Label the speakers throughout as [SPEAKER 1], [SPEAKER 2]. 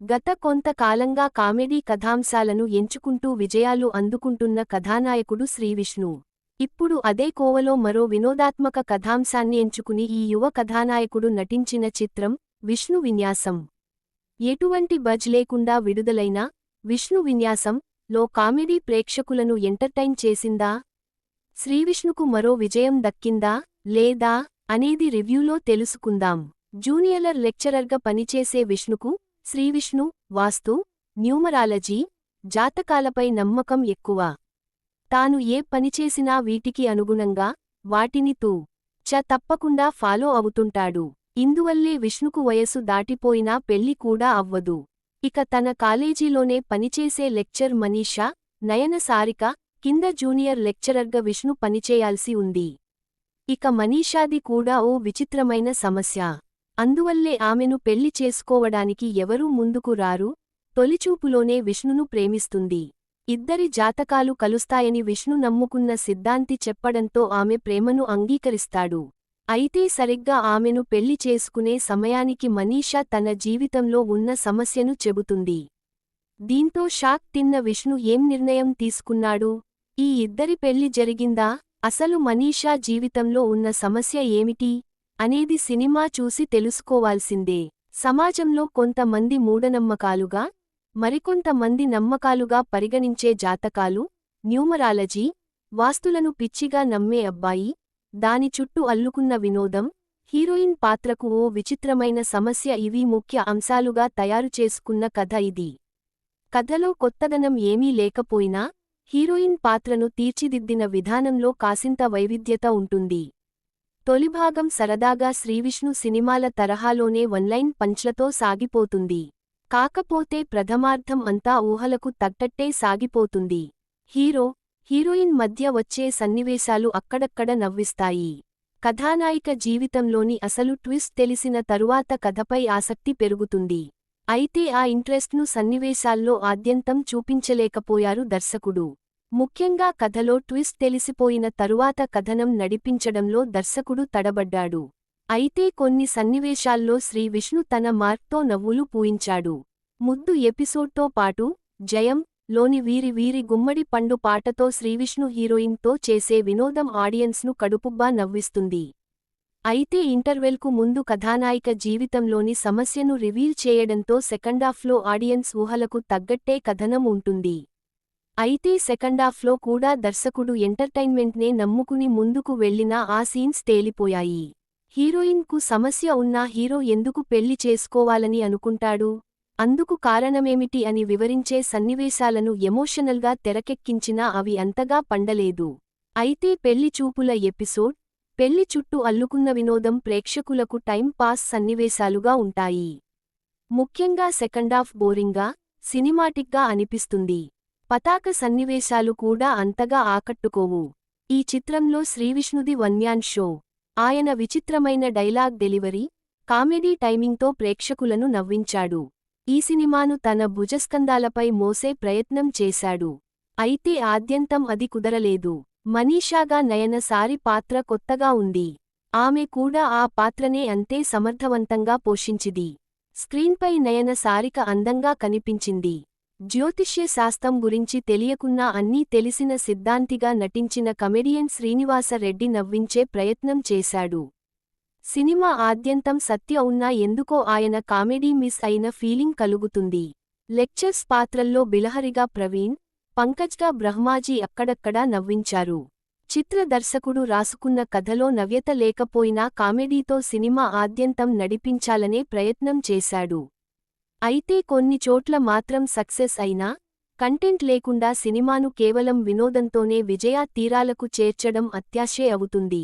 [SPEAKER 1] గత కొంతకాలంగా కామెడీ కథాంశాలను ఎంచుకుంటూ విజయాలు అందుకుంటున్న కథానాయకుడు శ్రీవిష్ణు. ఇప్పుడు అదే కోవలో మరో వినోదాత్మక కథాంశాన్ని ఎంచుకుని ఈ యువ కథానాయకుడు నటించిన చిత్రం విష్ణు విన్యాసం. ఎటువంటి బజ్ లేకుండా విడుదలైన విష్ణు విన్యాసం లో కామెడీ ప్రేక్షకులను ఎంటర్టైన్ చేసిందా? శ్రీవిష్ణుకు మరో విజయం దక్కిందా లేదా అనేది రివ్యూలో తెలుసుకుందాం. జూనియర్ లెక్చరర్గా పనిచేసే విష్ణుకు శ్రీవిష్ణు వాస్తు, న్యూమరాలజీ, జాతకాలపై నమ్మకం ఎక్కువ. తాను ఏ పనిచేసినా వీటికి అనుగుణంగా వాటిని తప్పకుండా ఫాలో అవుతుంటాడు. ఇందువల్లే విష్ణుకు వయసు దాటిపోయినా పెళ్లి కూడా అవ్వదు. ఇక తన కాలేజీలోనే పనిచేసే లెక్చర్ మనీషా, నయన సారిక కింద జూనియర్ లెక్చరర్గా విష్ణు పనిచేయాల్సి ఉంది. ఇక మనీషాది కూడా ఓ విచిత్రమైన సమస్య. అందువల్లే ఆమెను పెళ్లి చేసుకోవడానికి ఎవరూ ముందుకు రారు. తొలిచూపులోనే విష్ణును ప్రేమిస్తుంది. ఇద్దరి జాతకాలు కలుస్తాయని విష్ణు నమ్ముకున్న సిద్ధాంతి చెప్పడంతో ఆమె ప్రేమను అంగీకరిస్తాడు. అయితే సరిగ్గా ఆమెను పెళ్లి చేసుకునే సమయానికి మనీషా తన జీవితంలో ఉన్న సమస్యను చెబుతుంది. దీంతో షాక్ తిన్న విష్ణు ఏం నిర్ణయం తీసుకున్నాడు? ఈ ఇద్దరి పెళ్లి జరిగిందా? అసలు మనీషా జీవితంలో ఉన్న సమస్య ఏమిటి అనేది సినిమా చూసి తెలుసుకోవాల్సిందే. సమాజంలో కొంతమంది మూఢనమ్మకాలుగా, మరికొంతమంది నమ్మకాలుగా పరిగణించే జాతకాలు, న్యూమరాలజీ, వాస్తులను పిచ్చిగా నమ్మే అబ్బాయి, దాని చుట్టూ అల్లుకున్న వినోదం, హీరోయిన్ పాత్రకు ఓ విచిత్రమైన సమస్య ఇవి ముఖ్య అంశాలుగా తయారుచేసుకున్న కథ ఇది. కథలో కొత్తదనం ఏమీ లేకపోయినా హీరోయిన్ పాత్రను తీర్చిదిద్దిన విధానంలో కాసింత వైవిధ్యత ఉంటుంది. తొలిభాగం సరదాగా శ్రీవిష్ణు సినిమాల తరహాలోనే వన్లైన్ పంచ్లతో సాగిపోతుంది. కాకపోతే ప్రథమార్థం అంతా ఊహలకు తగ్గట్టే సాగిపోతుంది. హీరోయిన్ మధ్య వచ్చే సన్నివేశాలు అక్కడక్కడ నవ్విస్తాయి. కథానాయిక జీవితంలోని అసలు ట్విస్ట్ తెలిసిన తరువాత కథపై ఆసక్తి పెరుగుతుంది. అయితే ఆ ఇంట్రెస్ట్ను సన్నివేశాల్లో ఆద్యంతం చూపించలేకపోయారు దర్శకుడు. ముఖ్యంగా కథలో ట్విస్ట్ తెలిసిపోయిన తరువాత కథనం నడిపించడంలో దర్శకుడు తడబడ్డాడు. అయితే కొన్ని సన్నివేశాల్లో శ్రీవిష్ణు తన మార్క్తో నవ్వులు పూయించాడు. ముద్దు ఎపిసోడ్తో పాటు జయం లోని వీరి గుమ్మడి పండు పాటతో శ్రీవిష్ణు హీరోయిన్తో చేసే వినోదం ఆడియన్స్ను కడుపుబ్బా నవ్విస్తుంది. అయితే ఇంటర్వెల్కు ముందు కథానాయిక జీవితంలోని సమస్యను రివీల్ చేయడంతో సెకండాఫ్లో ఆడియన్స్ ఊహలకు తగ్గట్టే కథనం ఉంటుంది. అయితే సెకండాఫ్లో కూడా దర్శకుడు ఎంటర్టైన్మెంట్నే నమ్ముకుని ముందుకు వెళ్లినా ఆ సీన్స్ తేలిపోయాయి. హీరోయిన్కు సమస్య ఉన్నా హీరో ఎందుకు పెళ్లి చేసుకోవాలని అనుకుంటాడు? అందుకు కారణమేమిటి అని వివరించే సన్నివేశాలను ఎమోషనల్గా తెరకెక్కించినా అవి అంతగా పండలేదు. అయితే పెళ్లి చూపుల ఎపిసోడ్, పెళ్లి చుట్టూ అల్లుకున్న వినోదం ప్రేక్షకులకు టైం పాస్ సన్నివేశాలుగా ఉంటాయి. ముఖ్యంగా సెకండాఫ్ బోరింగ్గా, సినిమాటిక్గా అనిపిస్తుంది. పతాక సన్నివేశాలు కూడా అంతగా ఆకట్టుకోవు. ఈ చిత్రంలో శ్రీవిష్ణుది వన్ మ్యాన్ షో. ఆయన విచిత్రమైన డైలాగ్ డెలివరీ, కామెడీ టైమింగ్తో ప్రేక్షకులను నవ్వించాడు. ఈ సినిమాను తన భుజస్కంధాలపై మోసే ప్రయత్నం చేశాడు. అయితే ఆద్యంతం అది కుదరలేదు. మనీషాగా నయన సారి పాత్ర కొత్తగా ఉంది. ఆమె కూడా ఆ పాత్రనే అంతే సమర్థవంతంగా పోషించిది. స్క్రీన్పై నయన సారిక అందంగా కనిపించింది. జ్యోతిష్య శాస్త్రం గురించి తెలియకున్నా అన్నీ తెలిసిన సిద్ధాంతిగా నటించిన కమెడియన్ శ్రీనివాస రెడ్డి నవ్వించే ప్రయత్నం చేశాడు. సినిమా ఆద్యంతం సత్య ఉన్నా ఎందుకో ఆయన కామెడీ మిస్ అయిన ఫీలింగ్ కలుగుతుంది. లెక్చర్స్ పాత్రల్లో బిలహరిగా ప్రవీణ్, పంకజ్గా బ్రహ్మాజీ అక్కడక్కడా నవ్వించారు. చిత్ర దర్శకుడు రాసుకున్న కథలో నవ్యత లేకపోయినా కామెడీతో సినిమా ఆద్యంతం నడిపించాలనే ప్రయత్నం చేశాడు. అయితే కొన్ని చోట్ల మాత్రం సక్సెస్ అయినా, కంటెంట్ లేకుండా సినిమాను కేవలం వినోదంతోనే విజయ తీరాలకు చేర్చడం అత్యాశే అవుతుంది.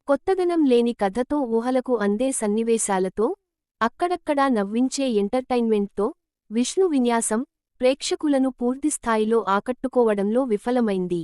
[SPEAKER 1] కొత్తదనం లేని కథతో ఊహలకు అందే సన్నివేశాలతో, అక్కడక్కడా నవ్వించే ఎంటర్టైన్మెంట్తో విష్ణు విన్యాసం ప్రేక్షకులను పూర్తిస్థాయిలో ఆకట్టుకోవడంలో విఫలమైంది.